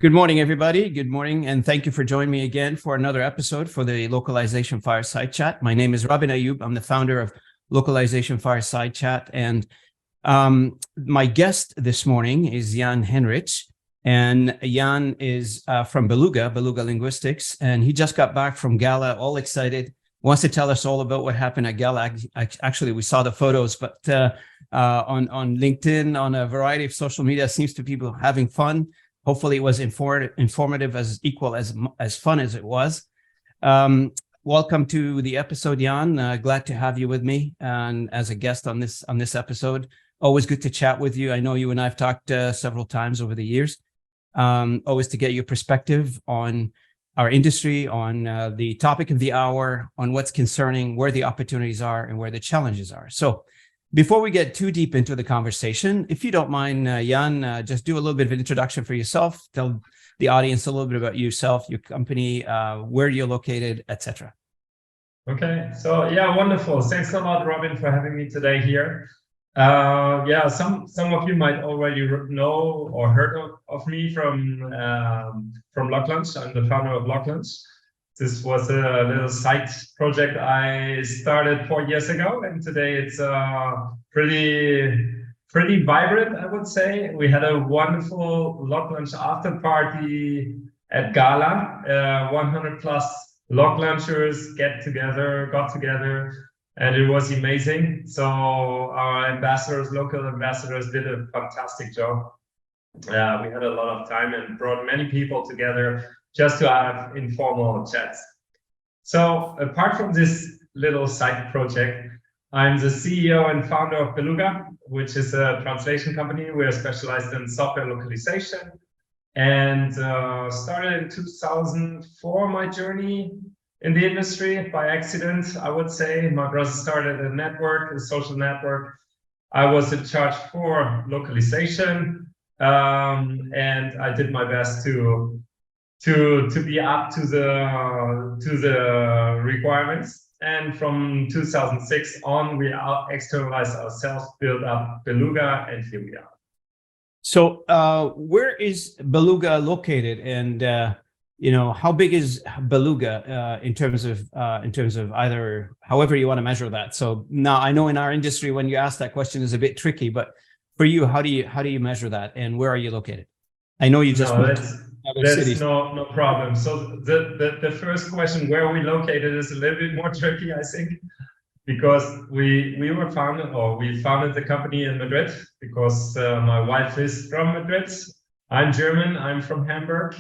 Good morning, everybody. Good morning, and thank you for joining me again for another episode for the Localization Fireside Chat. My name is Robin Ayub. I'm the founder of Localization Fireside Chat, and my guest this morning is Jan Henrichs, and Jan is from Beluga Linguistics, and he just got back from GALA, all excited, wants to tell us all about what happened at GALA. Actually, we saw the photos, but on LinkedIn, on a variety of social media, seems to be people having fun. Hopefully it was informative as fun as it was. Welcome to the episode, Jan. Glad to have you with me and as a guest on this episode. Always good to chat with you. I know you and I have talked several times over the years. Always to get your perspective on our industry, on the topic of the hour, on what's concerning, where the opportunities are and where the challenges are. So before we get too deep into the conversation, if you don't mind, Jan, just do a little bit of an introduction for yourself. Tell the audience a little bit about yourself, your company, where you're located, etc. Okay, so yeah, wonderful. Thanks a lot, Robin, for having me today here. Some of you might already know or heard of me from LocLunch. I'm the founder of LocLunch. This was a little side project I started 4 years ago, and today it's pretty vibrant, I would say. We had a wonderful LocLunch after party at GALA. 100 plus LocLunchers got together, and it was amazing. So our local ambassadors did a fantastic job. We had a lot of time and brought many people together just to have informal chats. So apart from this little side project, I'm the CEO and founder of Beluga, which is a translation company. We're specialized in software localization, and started in 2004 my journey in the industry by accident, I would say. My brother started a social network. I was in charge for localization, and I did my best to be up to the requirements. And from 2006 on, we externalized ourselves, built up Beluga, and here we are. So where is Beluga located, and how big is Beluga in terms of either however you want to measure that? So now I know in our industry when you ask that question is a bit tricky, but for you, how do you measure that, and where are you located? I know you just moved to other cities. No problem. So the first question, where are we located, is a little bit more tricky, I think, because we founded the company in Madrid because my wife is from Madrid. I'm German. I'm from Hamburg,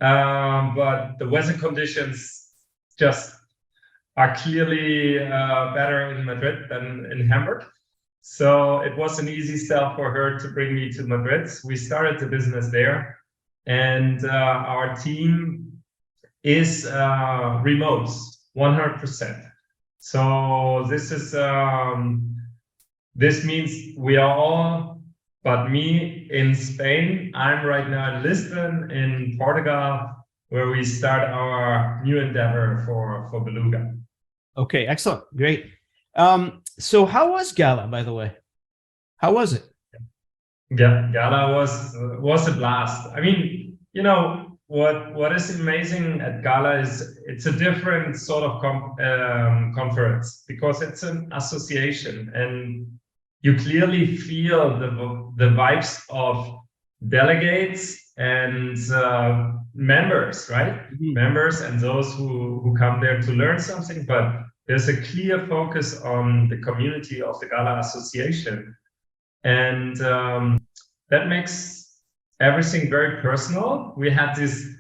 but the weather conditions just are clearly better in Madrid than in Hamburg. So it was an easy sell for her to bring me to Madrid. We started the business there. And our team is remote, 100%. So this means we are all, but me, in Spain. I'm right now in Lisbon, in Portugal, where we start our new endeavor for Beluga. Okay, excellent, great. So how was GALA, by the way? How was it? GALA was a blast. I mean, what is amazing at GALA is it's a different sort of conference because it's an association, and you clearly feel the vibes of delegates and members, right? Mm-hmm. Members and those who come there to learn something, but there's a clear focus on the community of the GALA association. And that makes everything very personal. We had these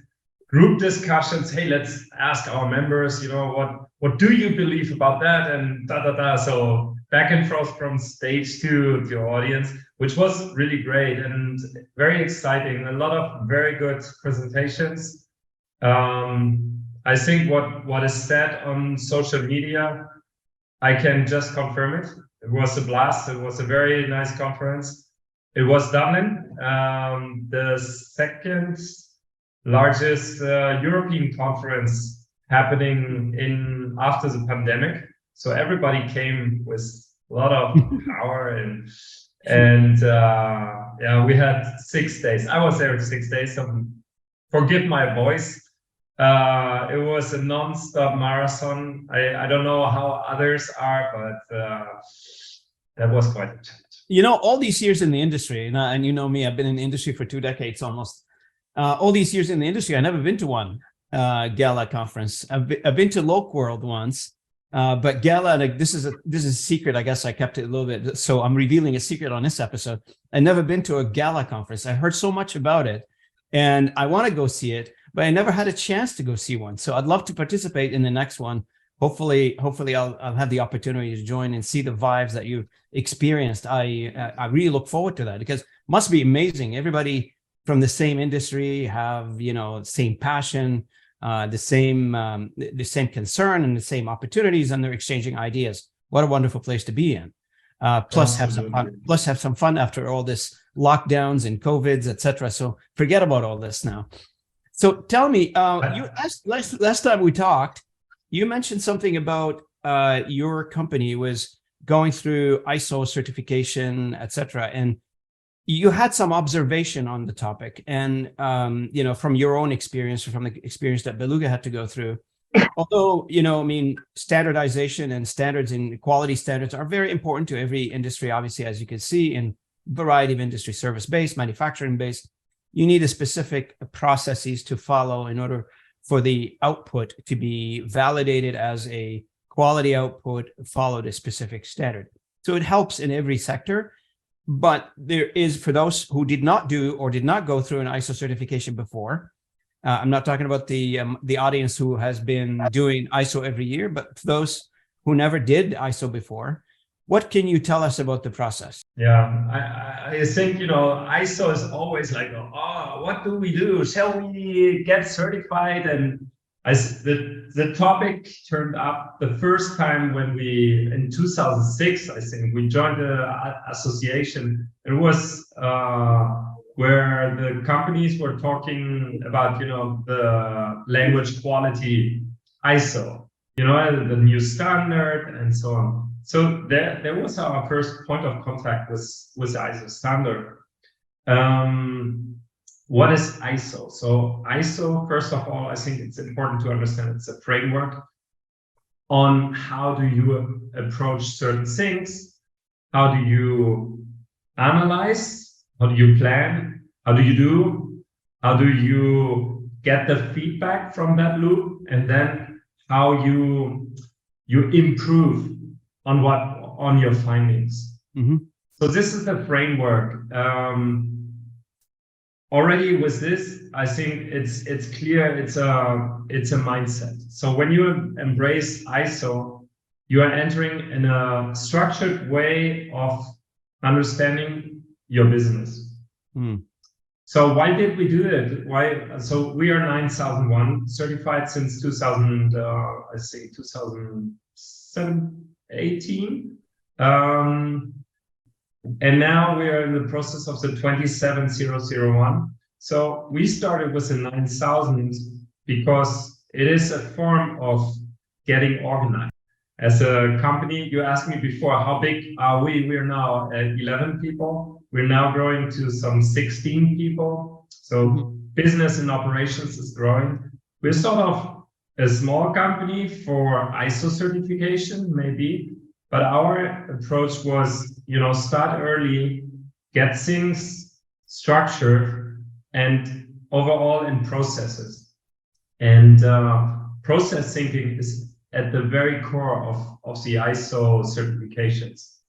group discussions. Hey, let's ask our members, what do you believe about that? And So back and forth from stage to the audience, which was really great and very exciting. A lot of very good presentations. I think what is said on social media, I can just confirm it. It was a blast. It was a very nice conference. It was Dublin, the second largest European conference happening after the pandemic. So everybody came with a lot of power and we had 6 days. I was there 6 days. So forgive my voice. It was a non-stop marathon. I don't know how others are, but that was quite a challenge. All these years in the industry, and you know me, I've been in the industry for 2 decades almost. All these years in the industry, I've never been to one GALA conference. I've been to LocWorld once, but GALA, like, this is a secret. I guess I kept it a little bit, so I'm revealing a secret on this episode. I've never been to a GALA conference. I heard so much about it, and I want to go see it, but I never had a chance to go see one. So I'd love to participate in the next one. Hopefully I'll have the opportunity to join and see the vibes that you experienced. I really look forward to that, because it must be amazing. Everybody from the same industry have, same passion, the same concern and the same opportunities, and they're exchanging ideas. What a wonderful place to be in. Plus have some fun after all this lockdowns and COVIDs, etc. So forget about all this now. So tell me, you asked last time we talked, you mentioned something about your company was going through ISO certification, etc. And you had some observation on the topic, and from your own experience, or from the experience that Beluga had to go through. Although, standardization and standards and quality standards are very important to every industry, obviously, as you can see, in a variety of industry, service-based, manufacturing-based, you need a specific processes to follow in order for the output to be validated as a quality output, followed a specific standard. So it helps in every sector, but there is, for those who did not do or did not go through an ISO certification before, I'm not talking about the audience who has been doing ISO every year, but for those who never did ISO before, what can you tell us about the process? Yeah, I think, ISO is always like, what do we do? Shall we get certified? And the topic turned up the first time when we, in 2006, I think, we joined the association. It was where the companies were talking about, the language quality ISO, the new standard and so on. So there was our first point of contact with ISO standard. What is ISO? So ISO, first of all, I think it's important to understand it's a framework on how do you approach certain things, how do you analyze, how do you plan, how do you get the feedback from that loop, and then how you improve on your findings. Mm-hmm. So this is the framework. Already with this, I think it's clear it's a mindset. So when you embrace ISO, you are entering in a structured way of understanding your business. Mm. So why did we do it? Why? So we are 9001 certified since 2018. And now we are in the process of the 27001. So we started with the 9000 because it is a form of getting organized. As a company, you asked me before, how big are we? We're now at 11 people. We're now growing to some 16 people. So business and operations is growing. We're sort of a small company for ISO certification, maybe. But our approach was, start early, get things structured, and overall in processes. And process thinking is at the very core of the ISO certifications.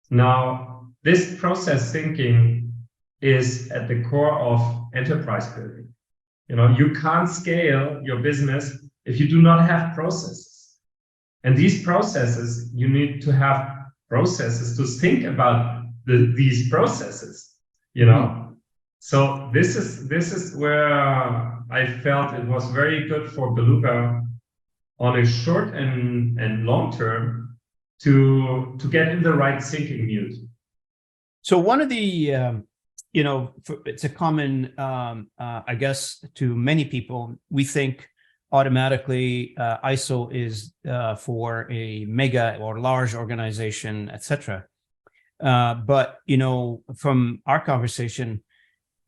Now, this process thinking is at the core of enterprise building. You can't scale your business if you do not have processes. And these processes, you need to have processes to think about these processes, So this is where I felt it was very good for Beluga on a short and long term to get in the right thinking mood. So one of the, it's a common, I guess, to many people, we think automatically ISO is for a mega or large organization, etc. But from our conversation,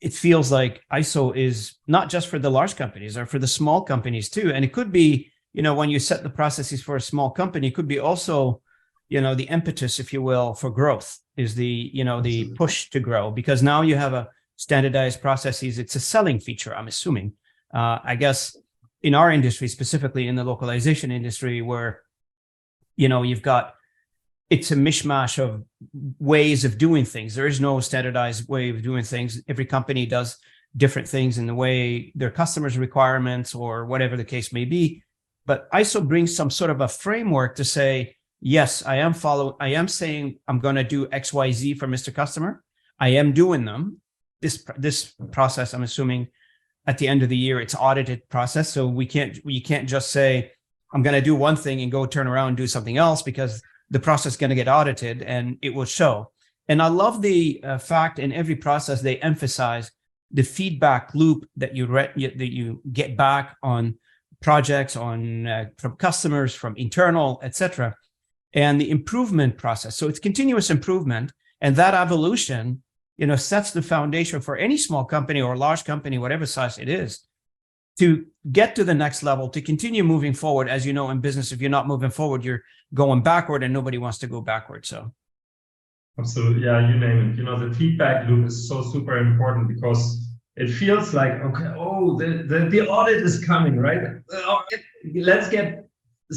it feels like ISO is not just for the large companies or for the small companies too. And it could be, when you set the processes for a small company, it could be also, the impetus, if you will, for growth is the push to grow, because now you have a standardized processes. It's a selling feature, I'm assuming. I guess in our industry, specifically in the localization industry, where, you've got, it's a mishmash of ways of doing things. There is no standardized way of doing things. Every company does different things in the way their customers' requirements or whatever the case may be. But ISO brings some sort of a framework to say, yes, I am saying I'm going to do X, Y, Z for Mr. Customer. I am doing them. This process, I'm assuming at the end of the year, it's audited process. So you can't just say, I'm going to do one thing and go turn around and do something else, because the process is going to get audited and it will show. And I love the fact in every process, they emphasize the feedback loop that you get back on projects, from customers, from internal, etc., and the improvement process. So it's continuous improvement, and that evolution, sets the foundation for any small company or large company, whatever size it is, to get to the next level, to continue moving forward. As you know, in business, if you're not moving forward, you're going backward, and nobody wants to go backward. So absolutely, yeah, you name it. The feedback loop is so super important, because it feels like, okay, the audit is coming, right? Let's get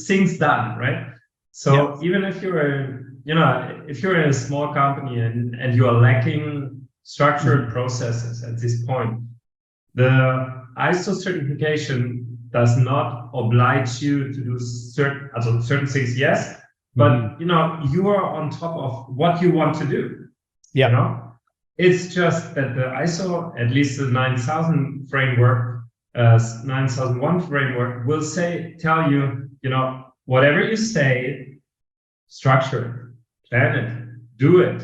things done, right? So even if you're if you're in a small company and you are lacking structured processes at this point, the ISO certification does not oblige you to do certain things, yes, but you are on top of what you want to do. It's just that the ISO, at least the 9000 framework, 9001 framework, will tell you, whatever you say, structure it, plan it, do it,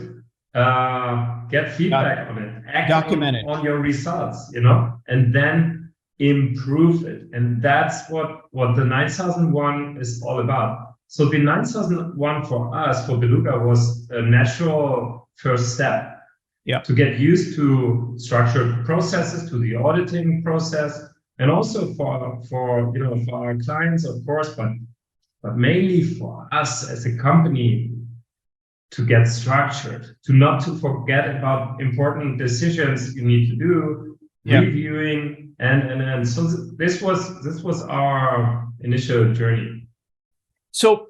get feedback on it, act document it on your results, and then improve it. And that's what the 9001 is all about. So the 9001 for us, for Beluga, was a natural first step. To get used to structured processes, to the auditing process, and also for our clients, of course, but mainly for us as a company, to get structured, not to forget about important decisions you need to do, reviewing, and so this was our initial journey. So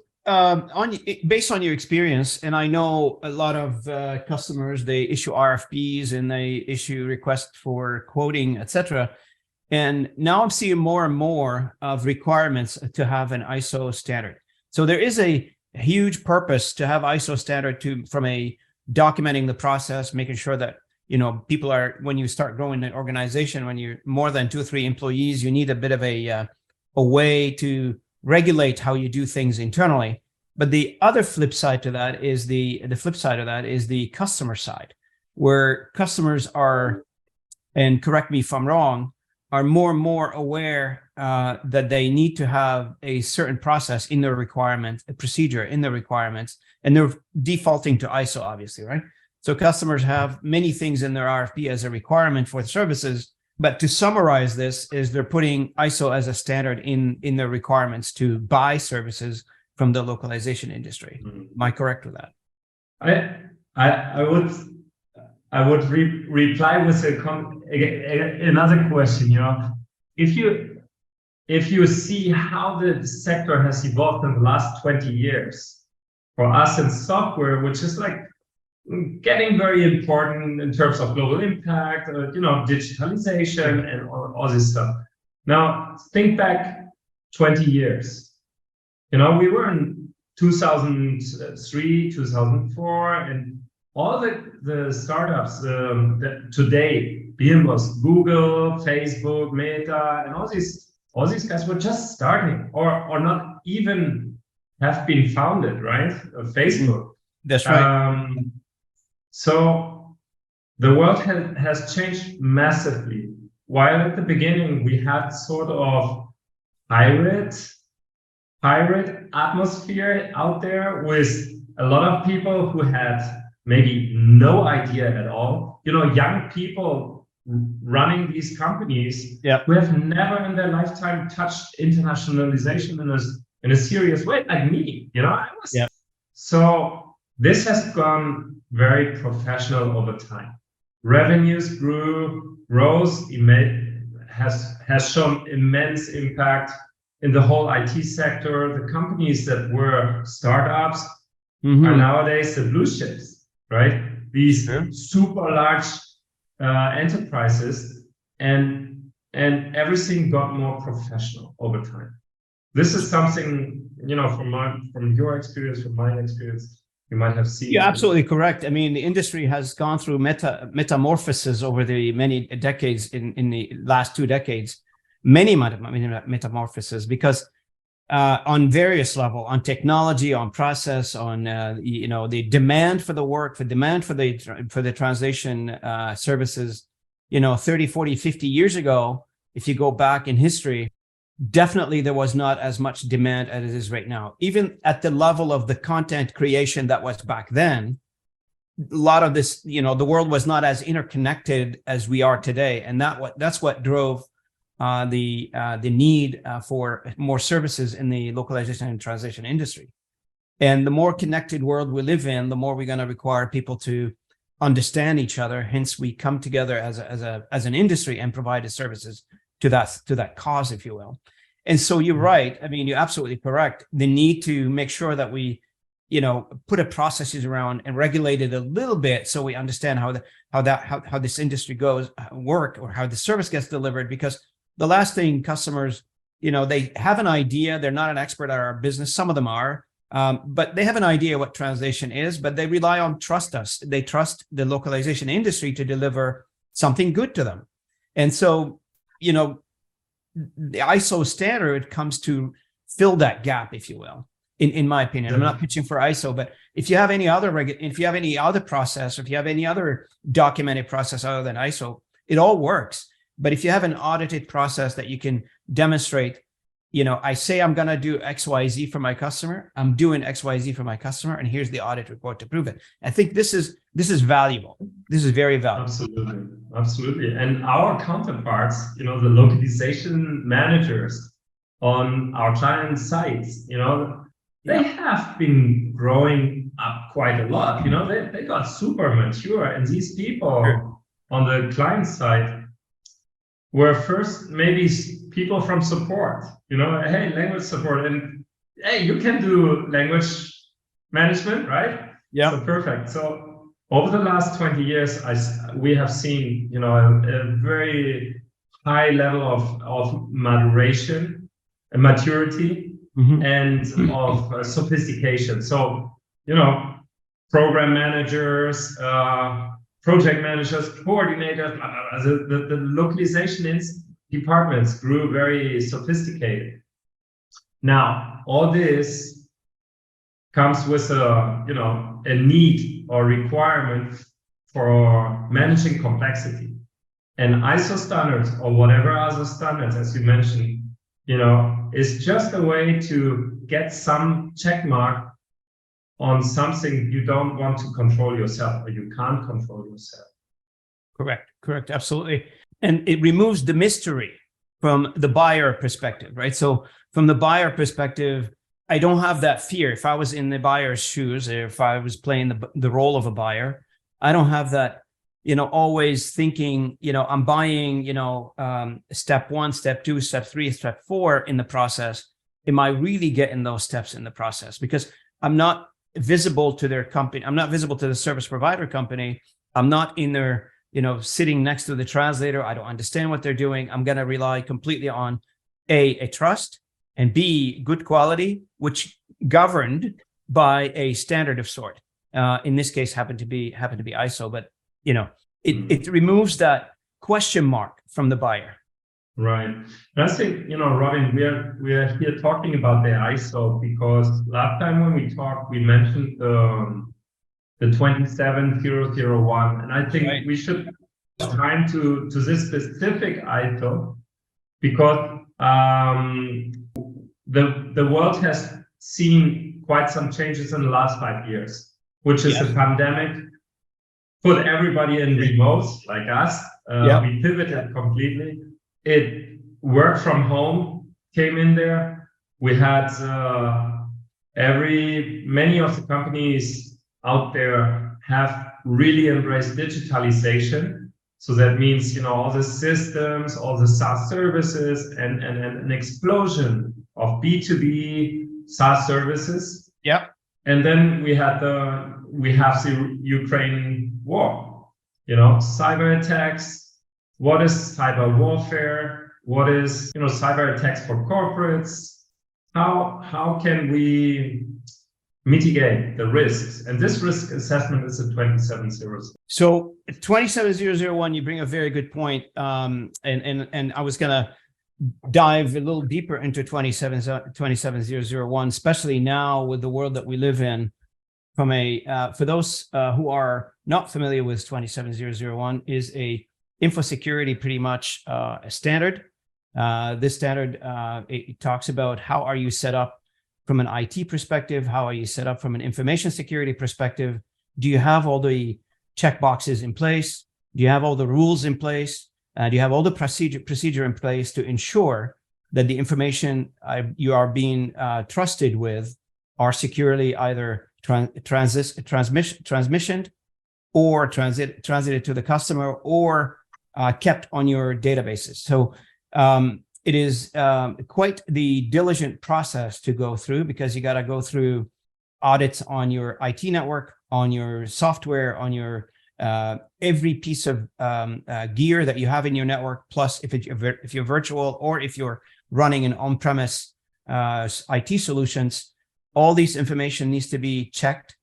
based on your experience, and I know a lot of customers, they issue RFPs and they issue requests for quoting, etc. And now I'm seeing more and more of requirements to have an ISO standard. So there is a huge purpose to have ISO standard from a documenting the process, making sure that people are, when you start growing an organization, when you're more than 2 or 3 employees, you need a bit of a way to regulate how you do things internally. But the other flip side to that is the customer side, where customers are, and correct me if I'm wrong, are more and more aware that they need to have a certain process in their requirements, a procedure in their requirements, and they're defaulting to ISO, obviously, right? So customers have many things in their RFP as a requirement for the services. But to summarize this, is they're putting ISO as a standard in their requirements to buy services from the localization industry. Am I correct with that? I would reply with another question. If you see how the sector has evolved in the last 20 years, for us in software, which is like getting very important in terms of global impact, digitalization and all this stuff. Now, think back 20 years. We were in 2003, 2004, and all the startups today, be it was Google, Facebook, Meta, and all these guys were just starting or not even have been founded, right? Facebook. That's right. So the world has changed massively. While at the beginning we had sort of pirate atmosphere out there with a lot of people who had maybe no idea at all. Young people running these companies Yeah. who have never in their lifetime touched internationalization in a serious way, like me, I was. Yeah. So this has gone very professional over time. Revenues rose, has shown immense impact in the whole IT sector. The companies that were startups are nowadays the blue chips, right? These super large enterprises, and everything got more professional over time. This is something, from your experience, from my experience, you might have seen. You're absolutely correct. I mean, the industry has gone through metamorphosis over the many decades, in the last 2 decades, many metamorphoses, because on various levels, on technology, on process, on the demand for the work, for the translation services, 30, 40, 50 years ago, if you go back in history, definitely there was not as much demand as it is right now. Even at the level of the content creation that was back then, a lot of this, the world was not as interconnected as we are today, and that's what drove the need for more services in the localization and translation industry. And the more connected world we live in, the more we're going to require people to understand each other. Hence, we come together as an industry and provide the services to that cause, if you will. And so you're right. I mean, you're absolutely correct. The need to make sure that we, put a processes around and regulate it a little bit, so we understand how this industry work, or how the service gets delivered. Because the last thing customers, they have an idea. They're not an expert at our business. Some of them are, but they have an idea what translation is, but they rely on trust us. They trust the localization industry to deliver something good to them. And so, the ISO standard comes to fill that gap, if you will, in my opinion. I'm not pitching for ISO, but if you have any other if you have any other process, or if you have any other documented process other than ISO, it all works. But if you have an audited process that you can demonstrate, I say I'm going to do XYZ for my customer, I'm doing XYZ for my customer, and here's the audit report to prove it. I think this is valuable. This is very valuable. Absolutely. And our counterparts, the localization managers on our client sites, they have been growing up quite a lot. They got super mature, and these people on the client side were first maybe people from support, hey, language support, and hey, you can do language management, right? Yeah. So perfect. So over the last 20 years, we have seen, a very high level of maturity, and of sophistication. So, program managers, project managers, coordinators, the localization departments grew very sophisticated. Now, all this comes with a need or requirement for managing complexity. And ISO standards, or whatever other standards, as you mentioned, is just a way to get some check mark on something you don't want to control yourself, or you can't control yourself. Correct, absolutely. And it removes the mystery from the buyer perspective, right? So from the buyer perspective, I don't have that fear. If I was in the buyer's shoes, or if I was playing the role of a buyer, I don't have that, always thinking, I'm buying, step 1, step 2, step 3, step 4 in the process. Am I really getting those steps in the process? Because I'm not visible to their company. I'm not visible to the service provider company. I'm not in their, sitting next to the translator. I don't understand what they're doing. I'm going to rely completely on a trust, and B, good quality, which governed by a standard of sort. In this case, happened to be ISO, but it removes that question mark from the buyer. Right. And I think, Robin, we are here talking about the ISO because last time when we talked, we mentioned the 27001, and I think we should time to this specific ISO, because the world has seen quite some changes in the last 5 years, which is the pandemic put everybody in remote like us, We pivoted completely. It work from home came in there. We had many of the companies out there have really embraced digitalization. So that means, all the systems, all the SaaS services, and an explosion of B2B SaaS services. Yeah. And then we have the Ukraine war, cyber attacks. What is cyber warfare? What is, cyber attacks for corporates? How can we mitigate the risks? And this risk assessment is a 27001. So 27001, you bring a very good point. And I was going to dive a little deeper into 27001, especially now with the world that we live in. For those who are not familiar with 27001, is a info security, pretty much a standard. This standard, it talks about how are you set up from an IT perspective, how are you set up from an information security perspective? Do you have all the checkboxes in place? Do you have all the rules in place? Do you have all the procedure in place to ensure that the information you are being trusted with are securely either transmissioned or transited to the customer or kept on your databases? So it is quite the diligent process to go through, because you got to go through audits on your IT network, on your software, on your every piece of gear that you have in your network. Plus, if you're virtual or if you're running an on-premise IT solutions, all these information needs to be checked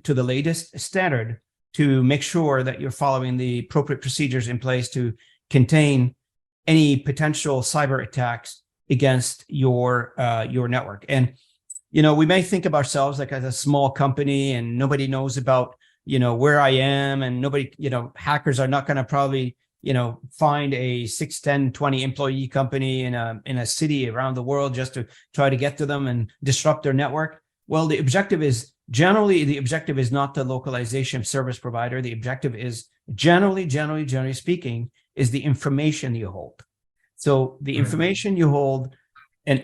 to the latest standard to make sure that you're following the appropriate procedures in place to contain any potential cyber attacks against your network. And we may think of ourselves like as a small company, and nobody knows about where I am, and nobody, hackers are not going to probably find a 6, 10, 20 employee company in a city around the world just to try to get to them and disrupt their network. Well, the objective is not the localization service provider. The objective is generally speaking, is the information you hold. So the information you hold, and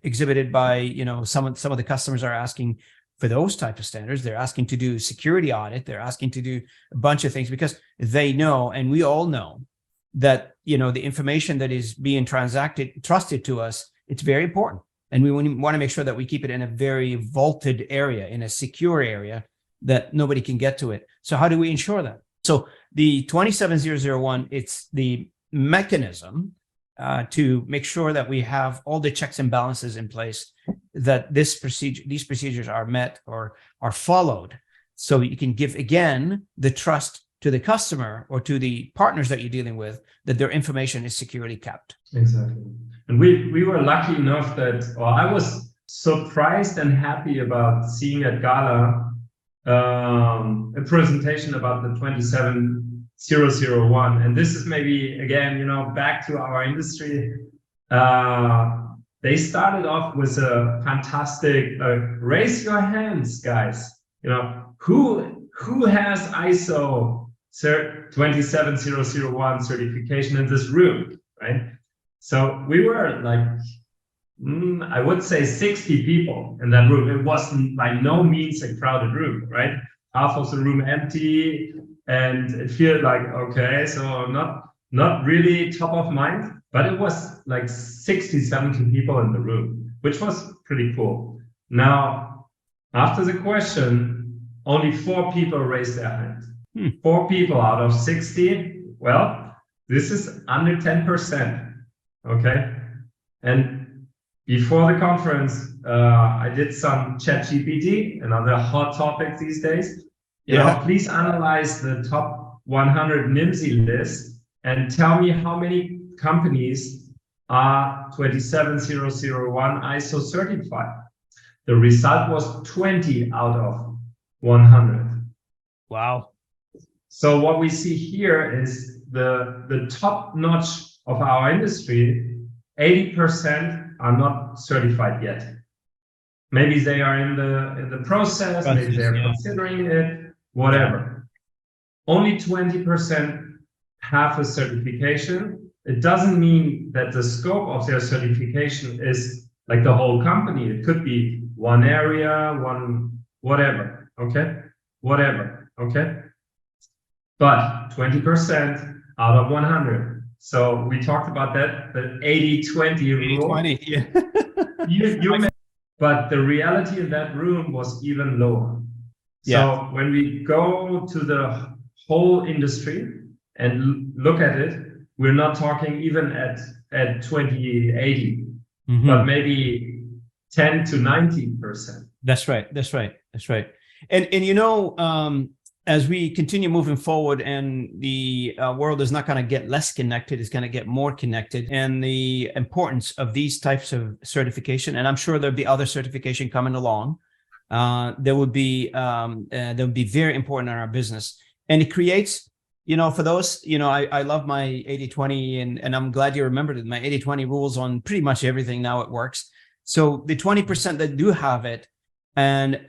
exhibited by some of the customers are asking for those type of standards. They're asking to do security audit. They're asking to do a bunch of things because they know, and we all know, that the information that is being trusted to us, it's very important, and we want to make sure that we keep it in a very vaulted area, in a secure area that nobody can get to it. So how do we ensure that? So the 27001, it's the mechanism to make sure that we have all the checks and balances in place, that these procedures are met or are followed, so you can give again the trust to the customer or to the partners that you're dealing with, that their information is securely kept. Exactly. And we were lucky enough I was surprised and happy about seeing at GALA a presentation about the 27001. And this is maybe, again, back to our industry. They started off with a fantastic, raise your hands, guys. Who has ISO 27001 certification in this room, right? So we were like, I would say 60 people in that room. It wasn't by no means a crowded room, right? Half of the room empty, and it felt like, okay, so not really top of mind, but it was like 60, 70 people in the room, which was pretty cool. Now, after the question, only 4 people raised their hand. 4 people out of 60. Well, this is under 10%. Okay. And before the conference, I did some ChatGPT, another hot topic these days. Please analyze the top 100 NIMSY list and tell me how many companies are 27001 ISO certified. The result was 20 out of 100. Wow. So what we see here is the top notch of our industry. 80% are not certified yet. Maybe they are in the process, maybe they're considering it, whatever. Only 20% have a certification, it doesn't mean that the scope of their certification is like the whole company. It could be one area, one whatever, okay? Whatever, okay? But 20% out of 100. So we talked about that, the 80-20 rule. 80-20, yeah. But the reality in that room was even lower. So when we go to the whole industry and look at it, we're not talking even at 20-80, but maybe 10 to 90%. That's right. And as we continue moving forward and the world is not going to get less connected, it's going to get more connected, and the importance of these types of certification, and I'm sure there'll be other certification coming along, there would be very important in our business. And it creates, for those, I love my 80-20, and I'm glad you remembered it. My 80-20 rules on pretty much everything now, it works. So the 20% that do have it, and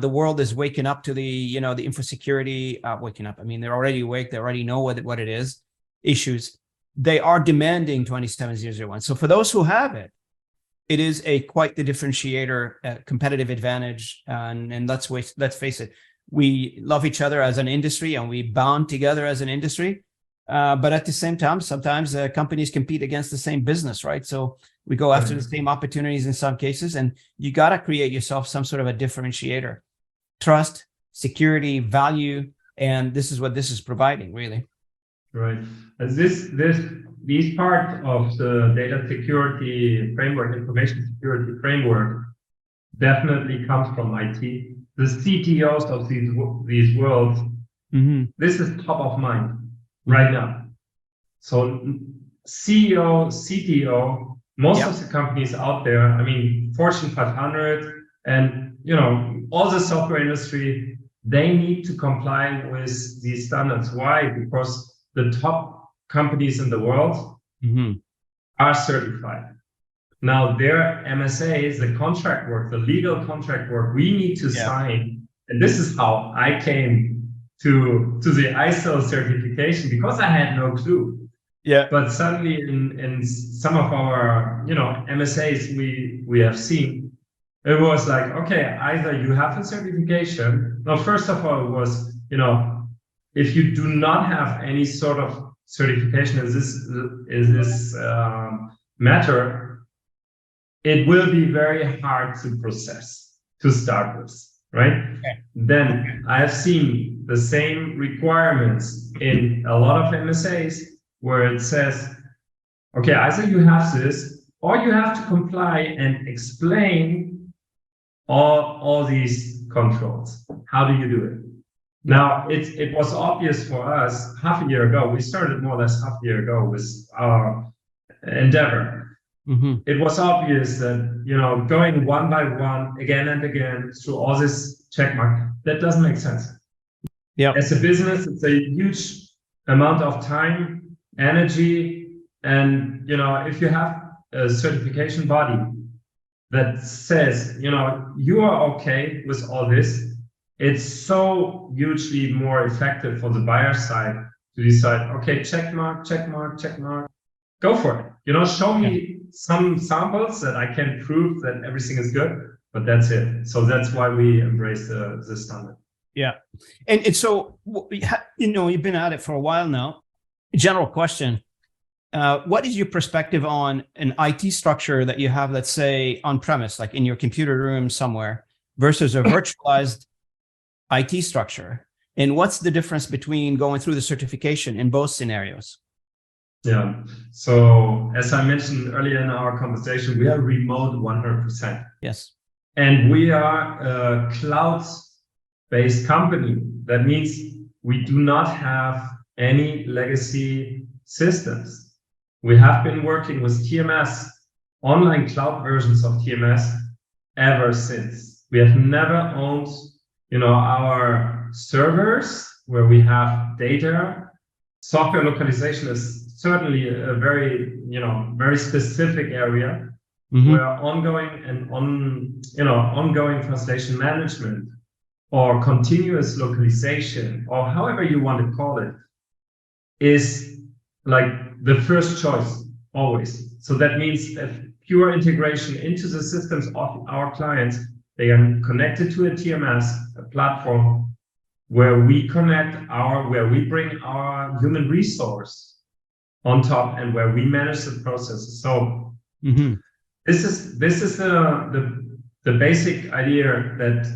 the world is waking up to the info security, waking up. I mean, they're already awake. They already know what it is, issues. They are demanding 27001. So for those who have it, it is quite the differentiator, competitive advantage. And let's face it, we love each other as an industry and we bond together as an industry. But at the same time, sometimes companies compete against the same business, right? So we go after the same opportunities in some cases, and you got to create yourself some sort of a differentiator, trust, security, value, and this is what this is providing, really. Right. As these parts of the data security framework, information security framework, definitely comes from IT. The CTOs of these worlds, this is top of mind right now. So CEO, CTO, most of the companies out there, I mean, Fortune 500 and, all the software industry, they need to comply with these standards. Why? Because the top companies in the world are certified. Now, their MSAs, the contract work, the legal contract work, we need to sign. And this is how I came to the ISO certification, because I had no clue. Yeah. But suddenly in some of our, MSAs we have seen, it was like, okay, either you have a certification. Now, first of all, it was, if you do not have any sort of certification in this matter, it will be very hard to process, to start with, right? Okay. Then I have seen the same requirements in a lot of MSAs where it says, okay, either you have this, or you have to comply and explain all these controls. How do you do it? Now, it was obvious for us half a year ago. We started more or less half a year ago with our endeavor. It was obvious that, going one by one, again and again, through all this checkmark, that doesn't make sense. Yeah. As a business, it's a huge amount of time, energy, and, if you have a certification body that says, you are okay with all this, it's so hugely more effective for the buyer side to decide, okay, check mark, go for it. Show me some samples that I can prove that everything is good, but that's it. So that's why we embrace the standard. Yeah. And so, you've been at it for a while now. General question. What is your perspective on an IT structure that you have, let's say, on premise, like in your computer room somewhere, versus a virtualized IT structure? And what's the difference between going through the certification in both scenarios? Yeah. So as I mentioned earlier in our conversation, we are remote 100%. Yes. And we are a cloud-based company. That means we do not have any legacy systems. We have been working with TMS, online cloud versions of TMS, ever since. We have never owned, our servers where we have data. Software localization is certainly a very, very specific area where ongoing translation management or continuous localization, or however you want to call it, is like the first choice always. So that means that pure integration into the systems of our clients, they are connected to a TMS, a platform where we where we bring our human resource on top and where we manage the processes. So this is the basic idea that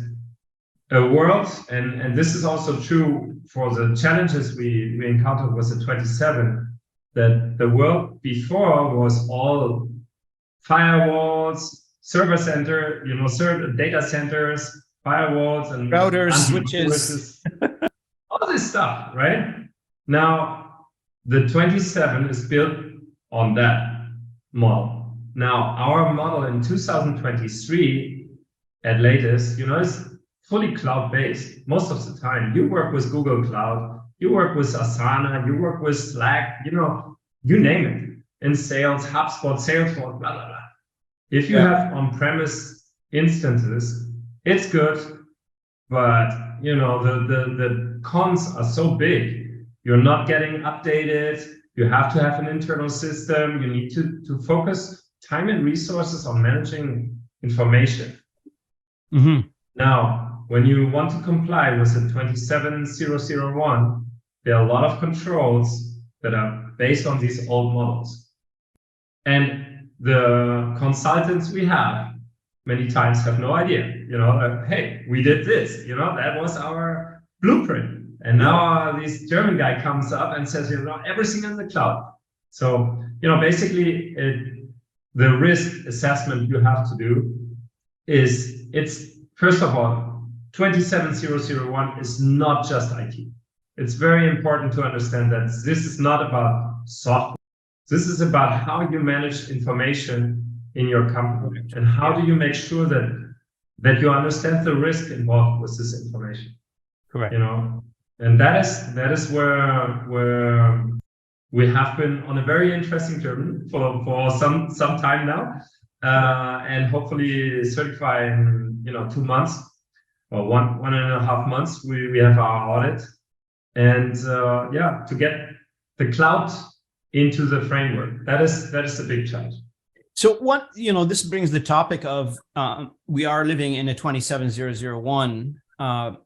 a world, and this is also true for the challenges we encountered with the 27, that the world before was all firewalls, server center, data centers, firewalls and routers, switches, all this stuff, right? Now, the 27 is built on that model. Now, our model in 2023 at latest, is fully cloud-based. Most of the time, you work with Google Cloud, you work with Asana, you work with Slack, you name it. In sales, HubSpot, Salesforce, blah, blah, blah. If you have on-premise instances, it's good, but the cons are so big. You're not getting updated. You have to have an internal system. You need to focus time and resources on managing information. Now, when you want to comply with the 27001, there are a lot of controls that are based on these old models. And the consultants we have many times have no idea, hey, we did this, that was our blueprint. And now this German guy comes up and says, everything in the cloud. So, basically the risk assessment you have to do is, it's first of all, 27001 is not just IT. It's very important to understand that this is not about software. This is about how you manage information in your company and how do you make sure that you understand the risk involved with this information. Correct. And that is where we have been on a very interesting journey for some time now, and hopefully certify in 2 months. Or one and a half months, we have our audit, and to get the cloud into the framework. That is the big challenge. So what, this brings the topic of, we are living in a 27001,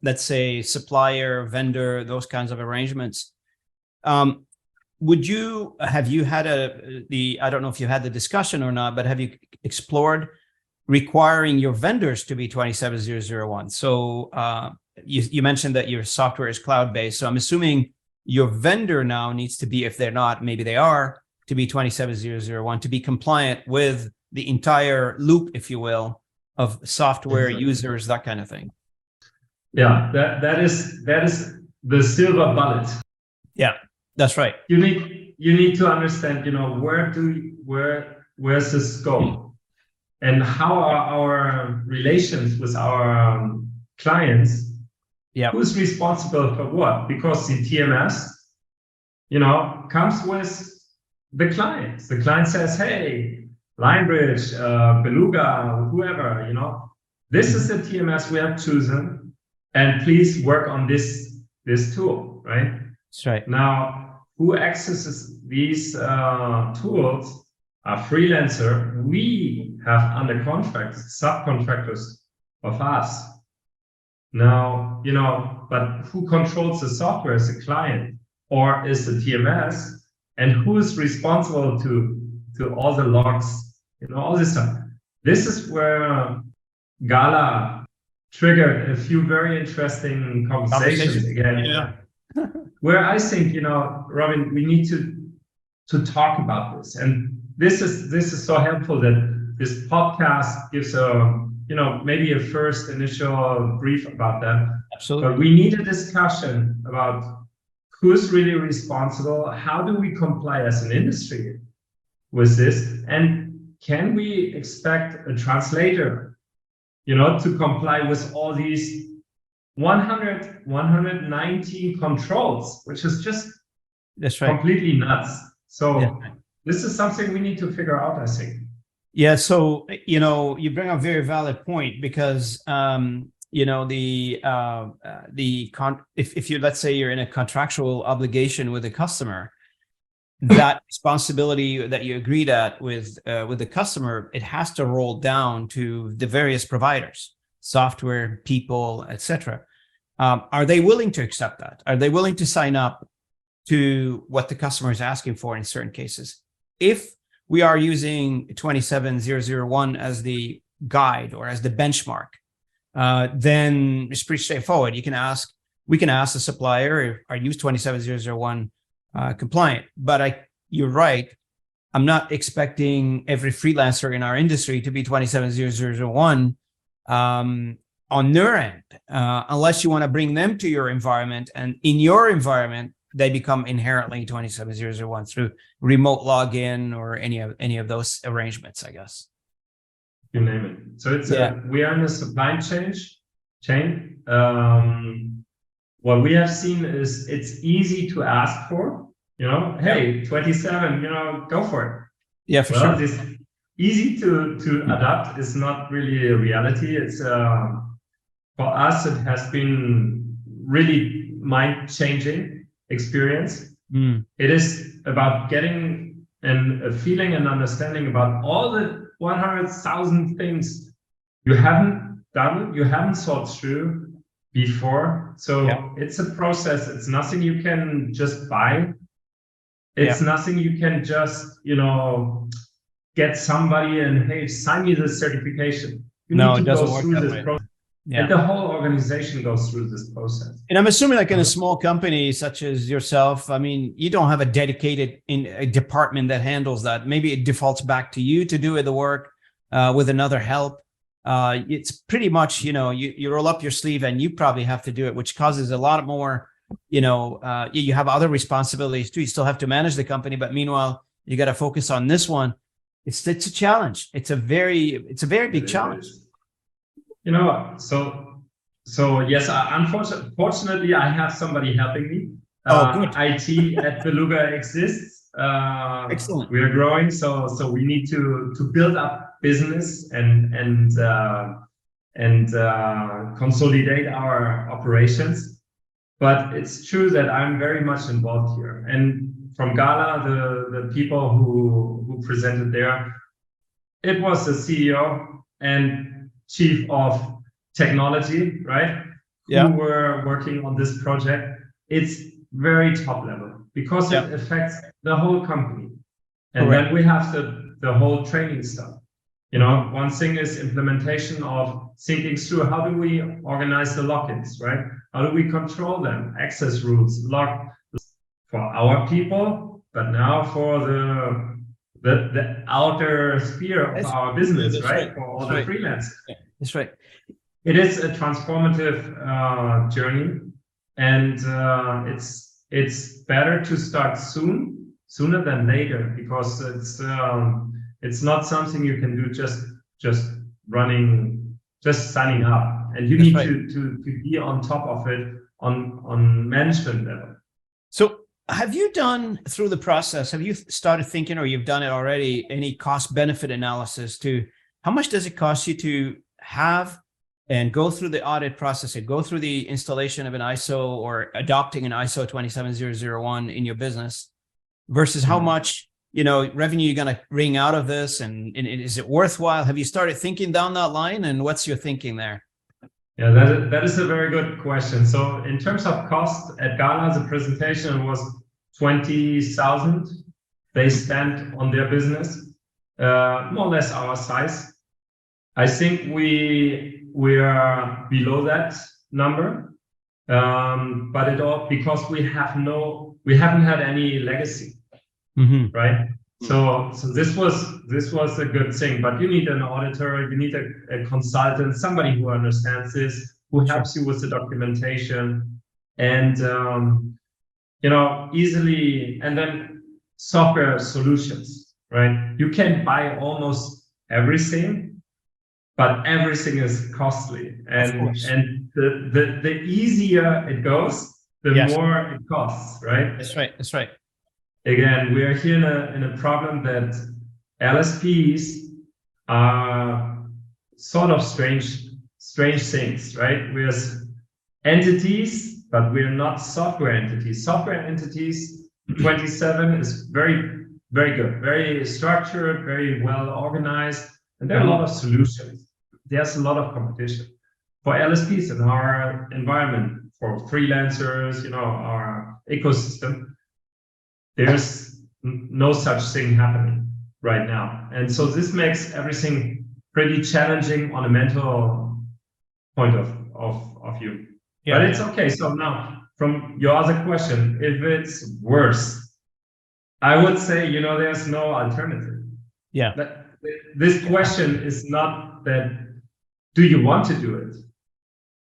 let's say supplier, vendor, those kinds of arrangements. Have you had I don't know if you had the discussion or not, but have you explored requiring your vendors to be 27001? So you mentioned that your software is cloud-based. So I'm assuming your vendor now needs to be, if they're not, maybe they are, to be 27001 to be compliant with the entire loop, if you will, of software users, that kind of thing. Yeah, that is the silver bullet. Yeah, that's right. You need to understand, where's the scope and how are our relations with our clients. Yeah. Who's responsible for what? Because the TMS, comes with the client. The client says, hey, Hinrichs, Beluga, whoever, this is the TMS we have chosen, and please work on this tool, right? That's right. Now, who accesses these tools are freelancer. We have under contract subcontractors of us. Now, but who controls the software is the client or is the TMS, and who is responsible to all the logs, all this stuff. This is where GALA triggered a few very interesting conversations again. Yeah. Where I think, Robin, we need to talk about this. And this is so helpful that this podcast gives maybe a first initial brief about that. Absolutely. But we need a discussion about who's really responsible, how do we comply as an industry with this, and can we expect a translator, to comply with all these 190 controls, which is just That's right. Completely nuts. So this is something we need to figure out, I think. Yeah. So, you bring up a very valid point because, if you, let's say you're in a contractual obligation with a customer, that responsibility that you agreed at with the customer, it has to roll down to the various providers, software, people, etc. Are they willing to accept that? Are they willing to sign up to what the customer is asking for in certain cases? If we are using 27001 as the guide or as the benchmark, then it's pretty straightforward. We can ask the supplier, are you 27001 compliant? But you're right. I'm not expecting every freelancer in our industry to be 27001 on their end, unless you want to bring them to your environment, and in your environment, they become inherently 27001 through remote login or any of those arrangements, I guess. You name it. So it's we are in a supply chain. What we have seen is it's easy to ask for, hey, 27, go for it. Yeah, for sure. This easy to adapt is not really a reality. It's for us, it has been really mind-changing experience. It is about getting a feeling and understanding about all the 100,000 things you haven't done, you haven't thought through before. So it's a process. It's nothing you can just buy. It's nothing you can just, get somebody and, hey, sign me this certification. You need to go through this process. Yeah. And the whole organization goes through this process. And I'm assuming, like in a small company such as yourself, I mean, you don't have a dedicated a department that handles that. Maybe it defaults back to you to do the work with another help. It's pretty much, you roll up your sleeve and you probably have to do it, which causes a lot more, you have other responsibilities too. You still have to manage the company, but meanwhile, you got to focus on this one. It's a challenge. It's a very big challenge. So yes, unfortunately, I have somebody helping me. Good. IT at Beluga exists. Excellent. We are growing, so we need to build up business and consolidate our operations. But it's true that I'm very much involved here. And from GALA, the people who presented there, it was the CEO and Chief of Technology, right? Yeah. Who were working on this project. It's very top level because it affects the whole company. And Correct. then we have the whole training stuff. One thing is implementation of thinking through how do we organize the logins, right? How do we control them? Access rules, log for our people, but now for the outer sphere of our business, right? For all the freelancers. That's right. It is a transformative journey, and it's better to start sooner than later, because it's not something you can do just signing up, and you need to be on top of it on management level. So have you done through the process, have you started thinking, or you've done it already, any cost benefit analysis to how much does it cost you to have and go through the audit process and go through the installation of an ISO or adopting an ISO 27001 in your business versus how much, revenue you're going to wring out of this, and is it worthwhile? Have you started thinking down that line, and what's your thinking there? Yeah, that is a very good question. So in terms of cost, at GALA, the presentation was 20,000 they spent on their business, more or less our size. I think we are below that number, but it all because we haven't had any legacy, right? So this was a good thing, but you need an auditor, you need a consultant, somebody who understands this, who helps you with the documentation, and easily, and then software solutions, right? You can buy almost everything, but everything is costly, and the easier it goes, the more it costs, right? That's right. Again, we are here in a problem that LSPs are sort of strange things, right? We're entities, but we're not software entities. Software entities 27 is very, very good, very structured, very well organized, and there are a lot of solutions. There's a lot of competition for LSPs in our environment, for freelancers, our ecosystem. There's no such thing happening right now. And so this makes everything pretty challenging on a mental point of view. Yeah. But it's okay. So now, from your other question, if it's worse, I would say, there's no alternative. Yeah. This question is not that, do you want to do it?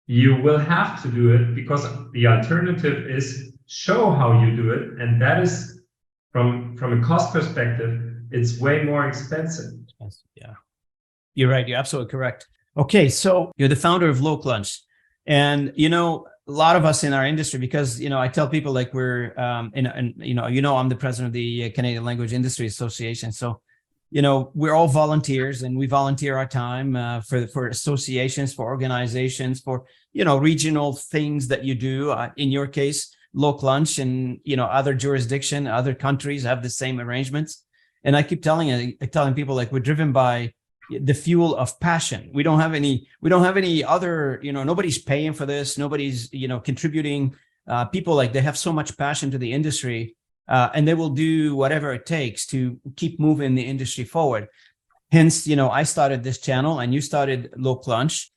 You will have to do it, because the alternative is show how you do it. And that is, from a cost perspective, it's way more expensive. Yeah, you're right. You're absolutely correct. Okay, so you're the founder of LocLunch, and a lot of us in our industry, because I tell people like we're I'm the president of the Canadian Language Industry Association, so we're all volunteers, and we volunteer our time for associations, for organizations, for regional things that you do. In your case, LocLunch, and other jurisdiction, other countries have the same arrangements. And I keep telling people, like, we're driven by the fuel of passion. We don't have any other, nobody's paying for this. Nobody's, contributing. People, like, they have so much passion to the industry, and they will do whatever it takes to keep moving the industry forward. Hence, I started this channel and you started LocLunch.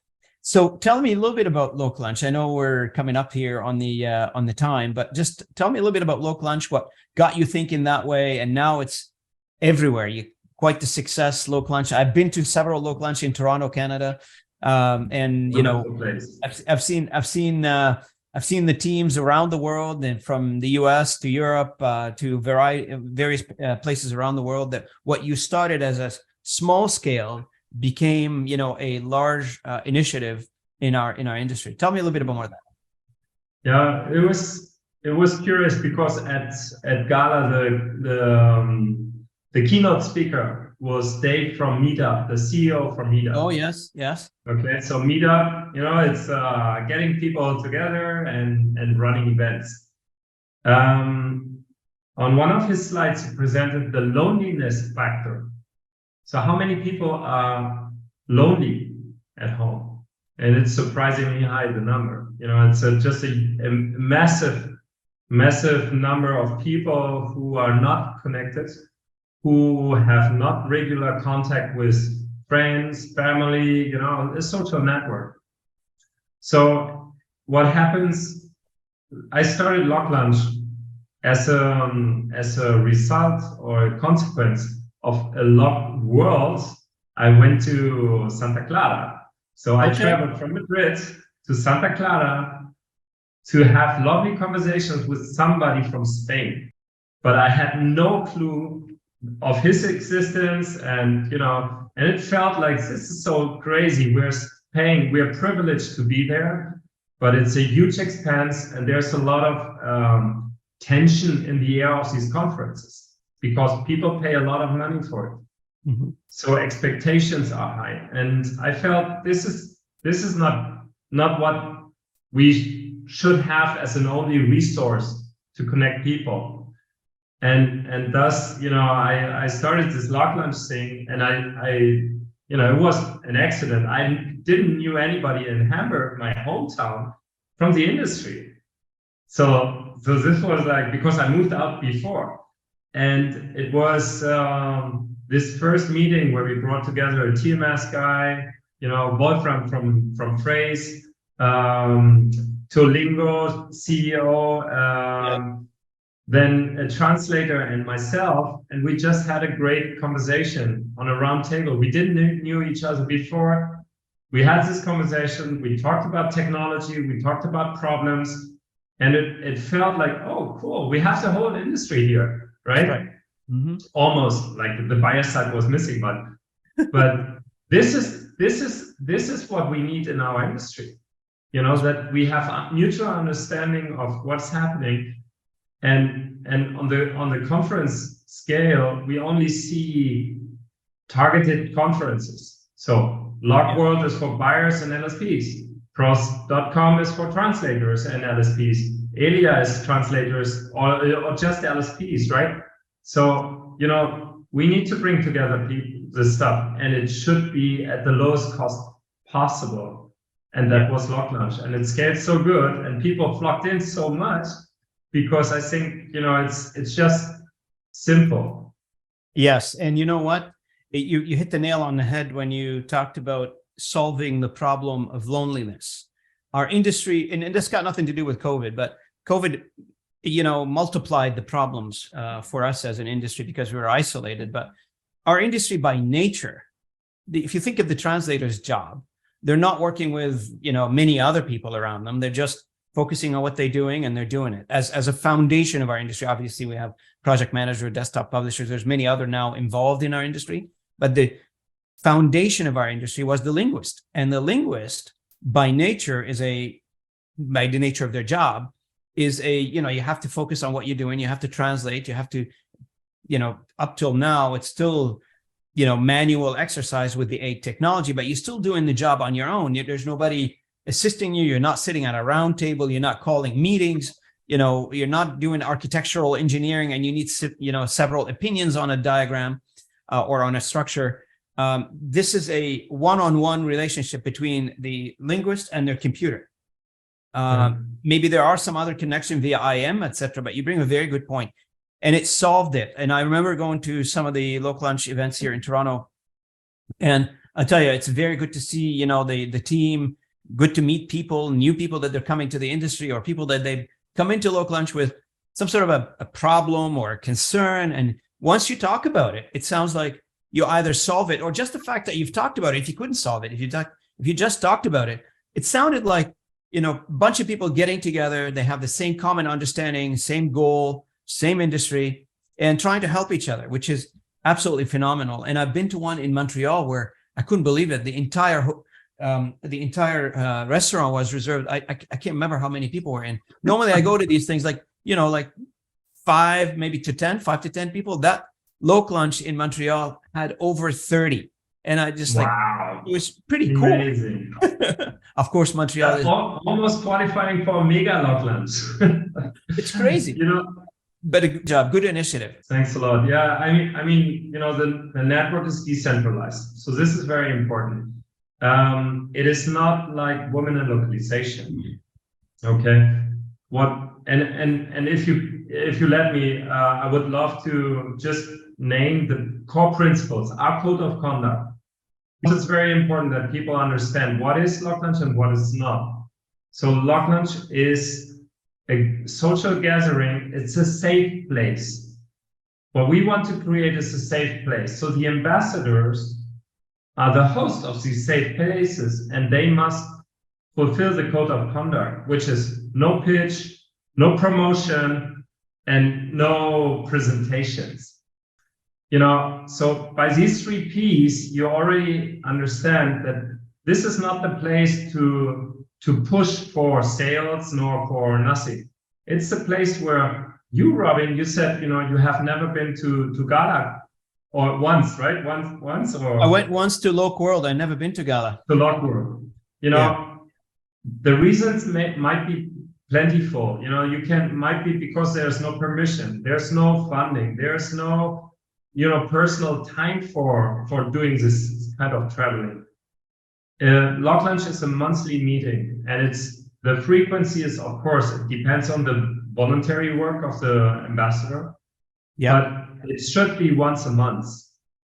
So tell me a little bit about LocLunch. I know we're coming up here on the time, but just tell me a little bit about LocLunch, what got you thinking that way, and now it's everywhere. Quite the success, LocLunch. I've been to several LocLunch in Toronto, Canada, and I've seen the teams around the world, and from the US to Europe to various places around the world. That what you started as a small scale became, a large initiative in our industry. Tell me a little bit more of that. Yeah, it was curious, because at GALA the keynote speaker was Dave from Meetup, the CEO from Meetup. Oh, yes. Okay, so Meetup, it's getting people together and running events. On one of his slides, he presented the loneliness factor. So how many people are lonely at home? And it's surprisingly high, the number. It's just a massive number of people who are not connected, who have not regular contact with friends, family, a social network. So what happens, I started LocLunch as a result or a consequence of a locked world. I went to Santa Clara. So I traveled from Madrid to Santa Clara to have lovely conversations with somebody from Spain. But I had no clue of his existence, and it felt like, this is so crazy. We're privileged to be there, but it's a huge expense, and there's a lot of tension in the air of these conferences, because people pay a lot of money for it. Mm-hmm. So expectations are high, and I felt this is not what we should have as an only resource to connect people. And thus, I started this LocLunch thing, and I it was an accident. I didn't knew anybody in Hamburg, my hometown, from the industry. So this was like, because I moved out before, and it was this first meeting where we brought together a TMS guy, Wolfram from Phrase, Tolingo, CEO, then a translator and myself, and we just had a great conversation on a round table. We didn't knew each other before. We had this conversation, we talked about technology, we talked about problems, and it felt like, oh, cool, we have the whole industry here, right? Mm-hmm. Almost like the buyer side was missing, but this is what we need in our industry, that we have a mutual understanding of what's happening. And on the conference scale, we only see targeted conferences. So LocWorld is for buyers and LSPs. Pros.com is for translators and LSPs. alias translators, or just LSPs, right? So, you know, we need to bring together this stuff, and it should be at the lowest cost possible. And that was LocLunch, and it scaled so good, and people flocked in so much because I think, you know, it's just simple. Yes, and you know what? You hit the nail on the head when you talked about solving the problem of loneliness. Our industry, and this got nothing to do with COVID, but COVID, you know, multiplied the problems for us as an industry because we were isolated. But our industry by nature, if you think of the translator's job, they're not working with, you know, many other people around them. They're just focusing on what they're doing, and they're doing it. As a foundation of our industry, obviously we have project manager, desktop publishers. There's many other now involved in our industry, but the foundation of our industry was the linguist. And the linguist by nature by the nature of their job is you know, you have to focus on what you're doing. You have to translate, you have to, you know, up till now, it's still, you know, manual exercise with the aid technology, but you're still doing the job on your own. There's nobody assisting you. You're not sitting at a round table. You're not calling meetings. You know, you're not doing architectural engineering and you need, you know, several opinions on a diagram or on a structure. This is a one-on-one relationship between the linguist and their computer. Maybe there are some other connection via IM, etc., but you bring a very good point. And it solved it. And I remember going to some of the LocLunch events here in Toronto. And I'll tell you, it's very good to see, you know, the team, good to meet people, new people that they're coming to the industry, or people that they've come into LocLunch with some sort of a problem or a concern. And once you talk about it, it sounds like you either solve it, or just the fact that you've talked about it. If you couldn't solve it, if you just talked about it, it sounded like, you know, a bunch of people getting together. They have the same common understanding, same goal, same industry, and trying to help each other, which is absolutely phenomenal. And I've been to one in Montreal where I couldn't believe it. The entire restaurant was reserved. I can't remember how many people were in. Normally I go to these things like, you know, like 5 to 10 people. That LocLunch in Montreal had over 30. And I just wow. It was pretty amazing. Cool. Of course, Montreal is almost qualifying for a mega LocLunch. It's crazy. You know, but a good job, good initiative. Thanks a lot. Yeah, I mean, you know, the network is decentralized, so this is very important. It is not like women in localization. Okay, and if you let me, I would love to just name the core principles, our code of conduct. It's very important that people understand what is LocLunch and what is not. So LocLunch is a social gathering. It's a safe place. What we want to create is a safe place. So the ambassadors are the host of these safe places, and they must fulfill the code of conduct, which is no pitch, no promotion, and no presentations. You know, so by these 3 Ps, you already understand that this is not the place to push for sales nor for nothing. It's a place where you, Robin, you said, you know, you have never been to GALA, or once, right? Once or? I went once to LocWorld. I've never been to GALA. To LocWorld. You know, the reasons might be plentiful. You know, might be because there's no permission, there's no funding, there's no, you know, personal time for doing this kind of traveling. LocLunch is a monthly meeting, and the frequency is, of course, it depends on the voluntary work of the ambassador. Yeah. But it should be once a month.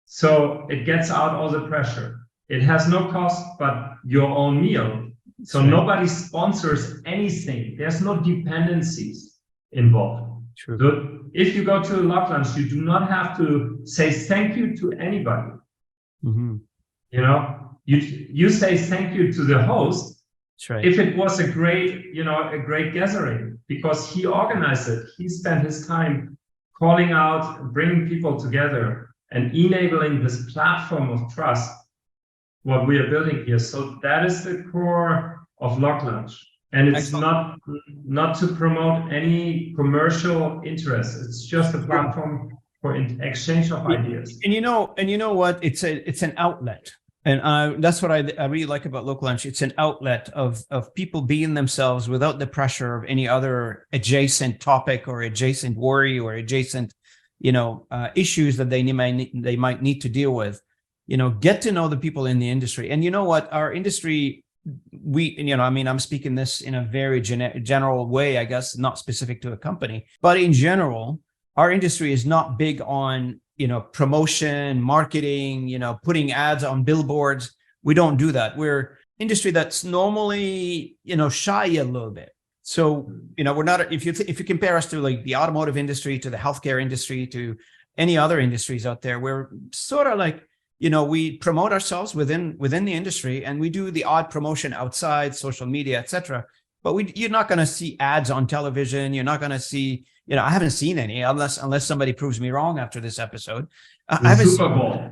So it gets out all the pressure. It has no cost but your own meal. So nobody sponsors anything. There's no dependencies involved. True. So if you go to LocLunch, you do not have to say thank you to anybody. Mm-hmm. You know, you say thank you to the host. That's right. If it was a great gathering, because he organized it, he spent his time calling out, bringing people together, and enabling this platform of trust, what we are building here. So that is the core of LocLunch. And it's not to promote any commercial interest. It's just a platform for exchange of ideas. And you know what? It's an outlet. And that's what I really like about LocLunch. It's an outlet of people being themselves without the pressure of any other adjacent topic or adjacent worry or adjacent, issues that they might need to deal with. Get to know the people in the industry. And you know what? Our industry, I'm speaking this in a very general way, I guess, not specific to a company, but in general, our industry is not big on promotion, marketing, putting ads on billboards. We don't do that. We're industry that's normally, shy a little bit. So, we're not, if you compare us to like the automotive industry, to the healthcare industry, to any other industries out there, we're sort of like, we promote ourselves within the industry, and we do the odd promotion outside, social media, etc. But you're not going to see ads on television. You're not going to see, I haven't seen any unless somebody proves me wrong after this episode. Super Bowl.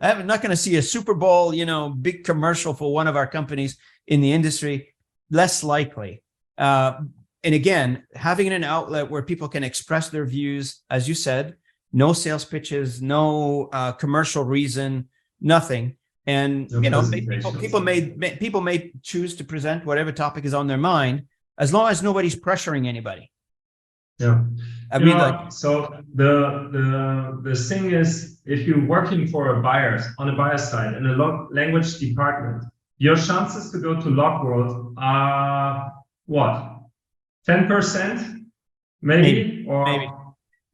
I'm not going to see a Super Bowl, big commercial for one of our companies in the industry. Less likely. And again, having an outlet where people can express their views, as you said, no sales pitches, no commercial reason, nothing. And people may choose to present whatever topic is on their mind, as long as nobody's pressuring anybody. Yeah. So the thing is, if you're working for a on a buyer side in a language department, your chances to go to LocWorld are what? 10%, maybe? Maybe.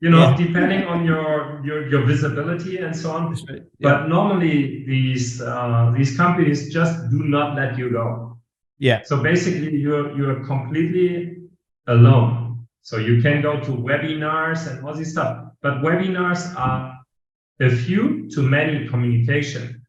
Depending on your visibility and so on. Right. But normally these companies just do not let you go. Yeah. So basically you're completely alone. So you can go to webinars and all this stuff, but webinars are a few to many communication.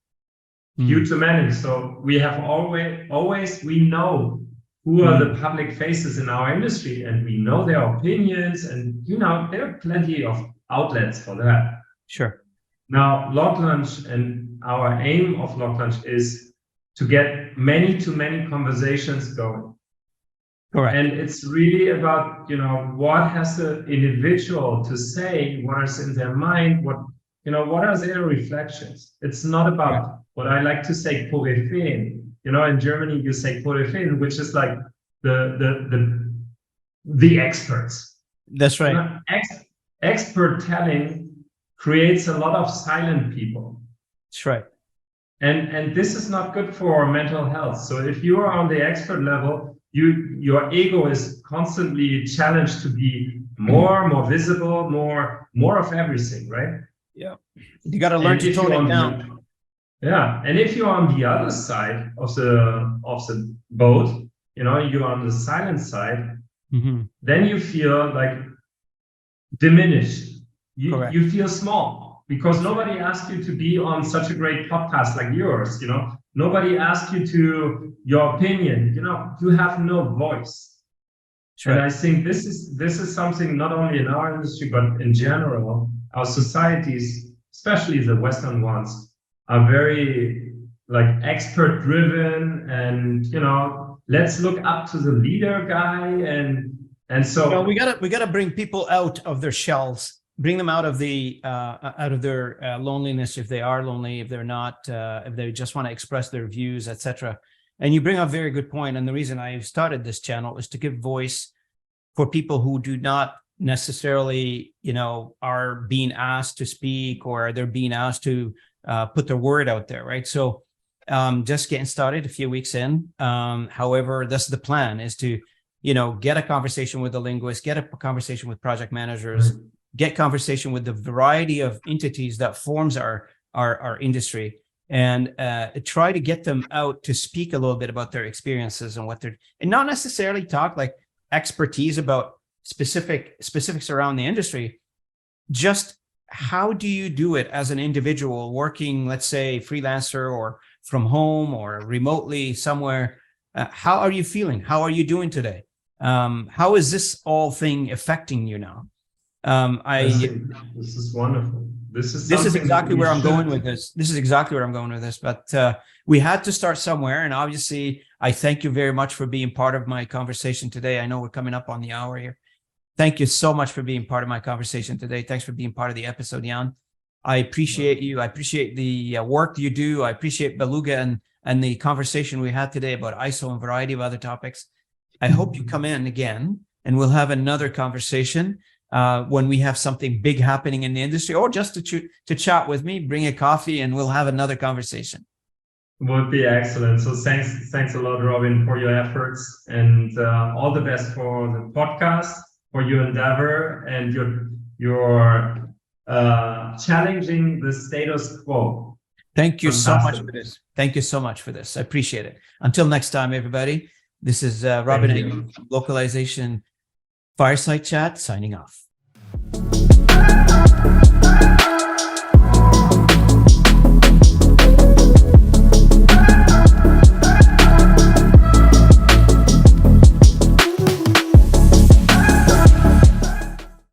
Few to many. So we have always we know who are the public faces in our industry, and we know their opinions, and there are plenty of outlets for that. Sure. Now, LocLunch, and our aim of LocLunch is to get many conversations going. Correct. And it's really about, what has the individual to say, what is in their mind, what are their reflections. It's not about what I like to say, Koryphäen. In Germany, you say Koryphäen, which is like the experts. That's right. Expert telling creates a lot of silent people. That's right. And this is not good for mental health. So if you are on the expert level, your ego is constantly challenged to be more visible, more of everything, right? Yeah. You got to learn to tone it down. Yeah, and if you're on the other side of the boat, you're on the silent side, then you feel like diminished. You feel small because nobody asked you to be on such a great podcast like yours. Nobody asked you to your opinion. You have no voice. Sure. And I think this is something not only in our industry but in general, our societies, especially the Western ones, are very expert driven, and let's look up to the leader guy, and so we gotta bring people out of their shells, bring them out of their loneliness, if they are lonely, if they're not, if they just want to express their views, etc. And you bring up a very good point. And the reason I started this channel is to give voice for people who do not necessarily, are being asked to speak, or they're being asked to put their word out there, right? So just getting started a few weeks in. However, that's the plan, is to, get a conversation with a linguist, get a conversation with project managers, get conversation with the variety of entities that forms our industry, and try to get them out to speak a little bit about their experiences and and not necessarily talk like expertise about specifics around the industry. Just how do you do it as an individual working, let's say, freelancer or from home or remotely somewhere? How are you feeling? How are you doing today? How is this all thing affecting you now? This is wonderful. This is exactly where I'm going with this. This is exactly where I'm going with this. But we had to start somewhere. And obviously, I thank you very much for being part of my conversation today. I know we're coming up on the hour here. Thank you so much for being part of my conversation today. Thanks for being part of the episode, Jan. I appreciate you. I appreciate the work you do. I appreciate Beluga and the conversation we had today about ISO and a variety of other topics. I hope you come in again and we'll have another conversation when we have something big happening in the industry, or just to chat with me, bring a coffee and we'll have another conversation. Would be excellent. So thanks a lot, Robin, for your efforts, and all the best for the podcast, for your endeavor, and your challenging the status quo. Thank you Fantastic. so much for this. Thank you so much for this. I appreciate it. Until next time, everybody. This is Robin Ayub, Localization Fireside Chat, signing off.